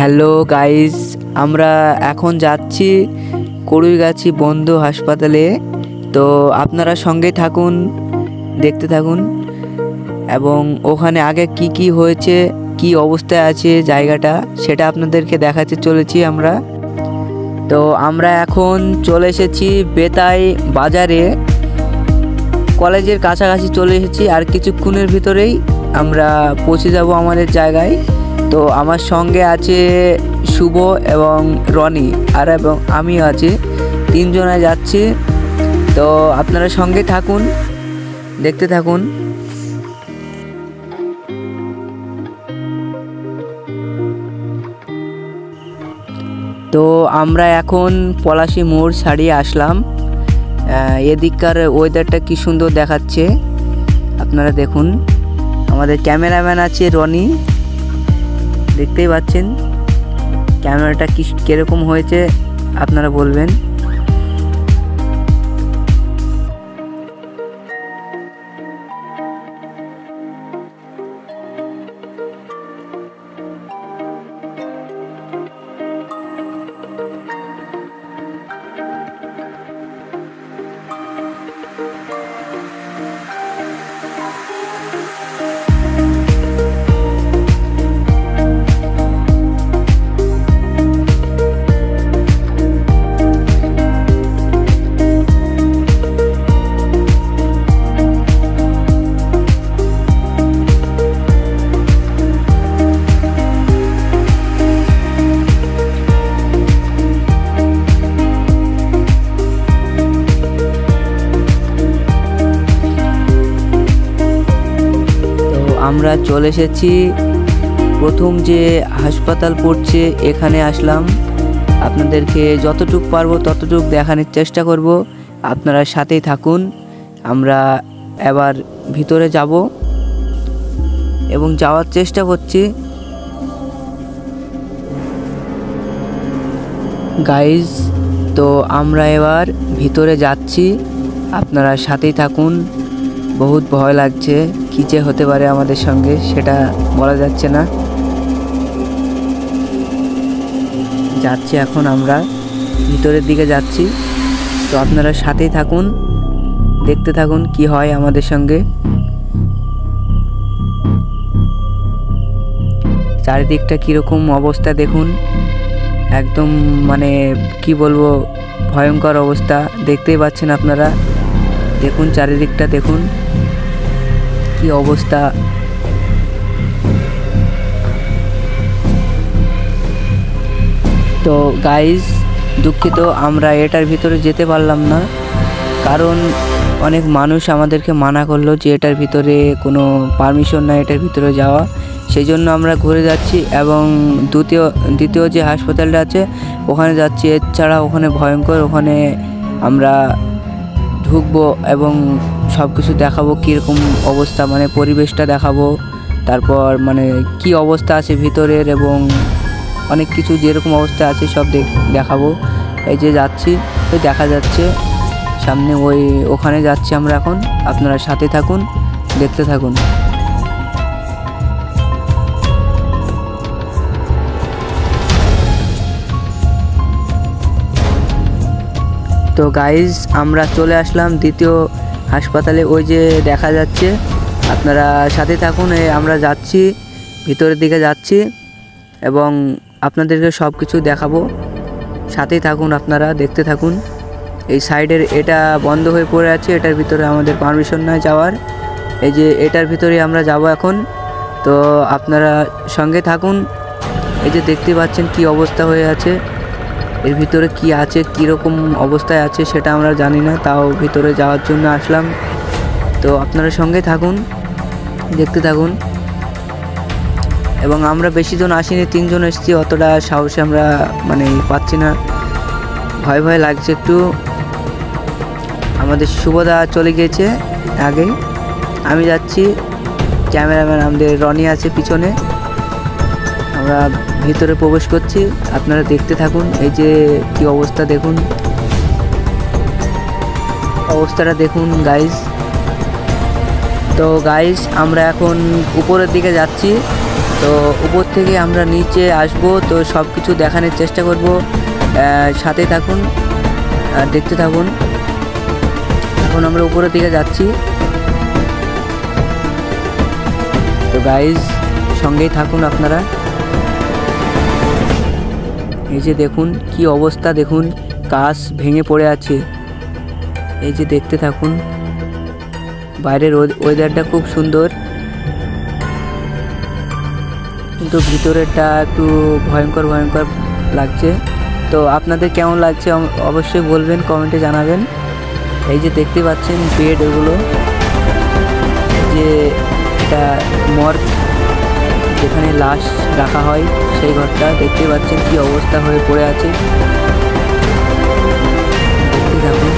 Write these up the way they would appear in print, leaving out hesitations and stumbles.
Hello guys, আমরা এখন যাচ্ছি কড়ুইগাছি বন্ধু হাসপাতালে। তো আপনারা সঙ্গে থাকুন, দেখতে থাকুন এবং ওখানে আগে কি কি হয়েছে, কি অবস্থায় আছে জায়গাটা, সেটা আপনাদেরকে দেখাতে চলেছি আমরা। তো আমরা এখন চলে এসেছি বেতাই বাজারে, কলেজের কাছাকাছি চলে এসেছি। আর কিছুক্ষণের ভিতরেই আমরা পৌঁছে যাব আমাদের জায়গায়। তো আমার সঙ্গে আছে শুভ এবং রনি, এবং আমিও আছি, তিনজনে যাচ্ছি। তো আপনারা সঙ্গে থাকুন, দেখতে থাকুন। তো আমরা এখন পলাশী মোড় ছাড়িয়ে আসলাম। এদিককার ওয়েদারটা কি সুন্দর দেখাচ্ছে, আপনারা দেখুন। আমাদের ক্যামেরাম্যান আছে রনি, দেখতেই পাচ্ছেন। ক্যামেরাটা কিরকম হয়েছে আপনারা বলবেন। আমরা চলে এসেছি প্রথম যে হাসপাতাল পড়ছে, এখানে আসলাম। আপনাদেরকে যতটুকু পারবো ততটুকু দেখানোর চেষ্টা করব, আপনারা সাথেই থাকুন। আমরা এবার ভিতরে যাব এবং যাওয়ার চেষ্টা করছি। গাইজ, তো আমরা এবার ভিতরে যাচ্ছি, আপনারা সাথেই থাকুন। বহুত ভয় লাগছে, কী যে হতে পারে আমাদের সঙ্গে সেটা বলা যাচ্ছে না। যাচ্ছি এখন আমরা ভিতরের দিকে যাচ্ছি। তো আপনারা সাথেই থাকুন, দেখতে থাকুন কি হয় আমাদের সঙ্গে। চারিদিকটা কীরকম অবস্থা দেখুন, একদম মানে কি বলবো, ভয়ঙ্কর অবস্থা। দেখতেই পাচ্ছেন আপনারা, দেখুন চারিদিকটা দেখুন কি অবস্থা। তো গাইজ, দুঃখিত আমরা এটার ভিতরে যেতে পারলাম না, কারণ অনেক মানুষ আমাদেরকে মানা করলো যে এটার ভিতরে কোনো পারমিশন নাই এটার ভিতরে যাওয়া। সেই জন্য আমরা ঘুরে যাচ্ছি এবং দ্বিতীয় যে হাসপাতালটা আছে ওখানে যাচ্ছি। এছাড়া ওখানে ভয়ঙ্কর, ওখানে আমরা ঢুকবো এবং সব কিছু দেখাবো, কীরকম অবস্থা, মানে পরিবেশটা দেখাবো। তারপর মানে কি অবস্থা আছে ভিতরের এবং অনেক কিছু যেরকম অবস্থা আছে সব দেখাবো। এই যে যাচ্ছি, ওই দেখা যাচ্ছে সামনে, ওখানে যাচ্ছি আমরা এখন। আপনারা সাথে থাকুন, দেখতে থাকুন। তো গাইজ, আমরা চলে আসলাম দ্বিতীয় হাসপাতালে, ওই যে দেখা যাচ্ছে। আপনারা সাথে থাকুন, আমরা যাচ্ছি, ভিতরের দিকে যাচ্ছি এবং আপনাদেরকে সব কিছু দেখাবো। সাথেই থাকুন, আপনারা দেখতে থাকুন। এই সাইডের এটা বন্ধ হয়ে পড়ে আছে, এটার ভিতরে আমাদের পারমিশন নয় যাওয়ার। এই যে এটার ভিতরে আমরা যাব এখন। তো আপনারা সঙ্গে থাকুন। এই যে দেখতে পাচ্ছেন কি অবস্থা হয়ে আছে, এর ভিতরে কি আছে, কীরকম অবস্থায় আছে সেটা আমরা জানি না, তাও ভিতরে যাওয়ার জন্য আসলাম। তো আপনারা সঙ্গে থাকুন, দেখতে থাকুন। এবং আমরা বেশি জন আসিনি, 3 জন এসেছি, অতটা সাহসে আমরা মানে পাচ্ছি না, ভয় লাগছে একটু। আমাদের শুভদা চলে গিয়েছে আগে, আমি যাচ্ছি, ক্যামেরাম্যান আমাদের রনি আছে পিছনে। আমরা ভিতরে প্রবেশ করছি, আপনারা দেখতে থাকুন। এই যে কি অবস্থা দেখুন, অবস্থাটা দেখুন গাইজ। তো গাইস আমরা এখন উপরের দিকে যাচ্ছি, তো উপর থেকে আমরা নিচে আসব, তো সব কিছু দেখানোর চেষ্টা করব। সাথে থাকুন আর দেখতে থাকুন। এখন আমরা উপরের দিকে যাচ্ছি, তো গাইজ সঙ্গেই থাকুন আপনারা। এই যে দেখুন কি অবস্থা, দেখুন কাঁচ ভেঙে পড়ে আছে। এই যে দেখতে থাকুন, বাইরের ওয়েদারটা খুব সুন্দর, কিন্তু ভিতরেরটা একটু ভয়ঙ্কর ভয়ঙ্কর লাগছে। তো আপনাদের কেমন লাগছে অবশ্যই বলবেন, কমেন্টে জানাবেন। এই যে দেখতে পাচ্ছেন বেড, এগুলো যে এটা মর্গ, যেখানে লাশ রাখা হয়, সেই ঘরটা দেখতে পাচ্ছেন কি অবস্থা হয়ে পড়ে আছে। দেখতে থাকুন।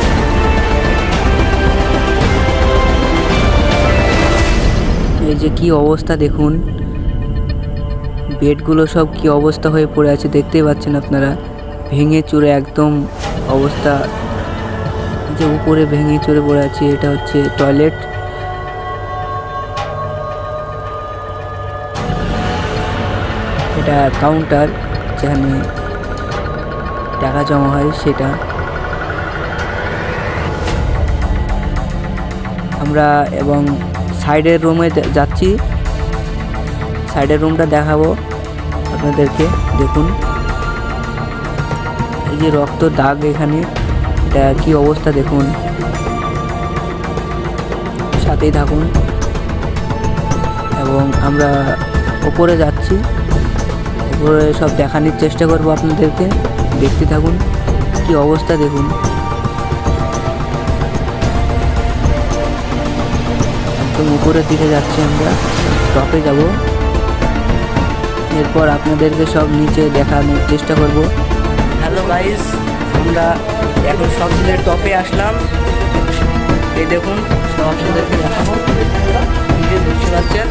এই যে কি অবস্থা দেখুন, বেডগুলো সব কি অবস্থা হয়ে পড়ে আছে দেখতেই পাচ্ছেন আপনারা, ভেঙে চুরে একদম অবস্থা। যে উপরে ভেঙে চুরে পড়ে আছে, এটা হচ্ছে টয়লেট। এটা কাউন্টার, যেখানে টাকা জমা হয় সেটা। আমরা এবং সাইডের রুমে যাচ্ছি, সাইডের রুমটা দেখাবো আপনাদেরকে। দেখুন এই যে রক্ত দাগ, এখানে এটা কি অবস্থা দেখুন, সাথেই থাকুন। এবং আমরা উপরে যাচ্ছি, উপরে সব দেখানোর চেষ্টা করবো আপনাদেরকে, দেখতে থাকুন কি অবস্থা দেখুন। একদম উপরের দিকে যাচ্ছি, আমরা টপে যাব, এরপর আপনাদেরকে সব নিচে দেখানোর চেষ্টা করব। হ্যালো গাইস, আমরা এখন সব দিনের টপে আসলাম। এই দেখুন সব আপনাদেরকে দেখাবো, বুঝতে পারছেন।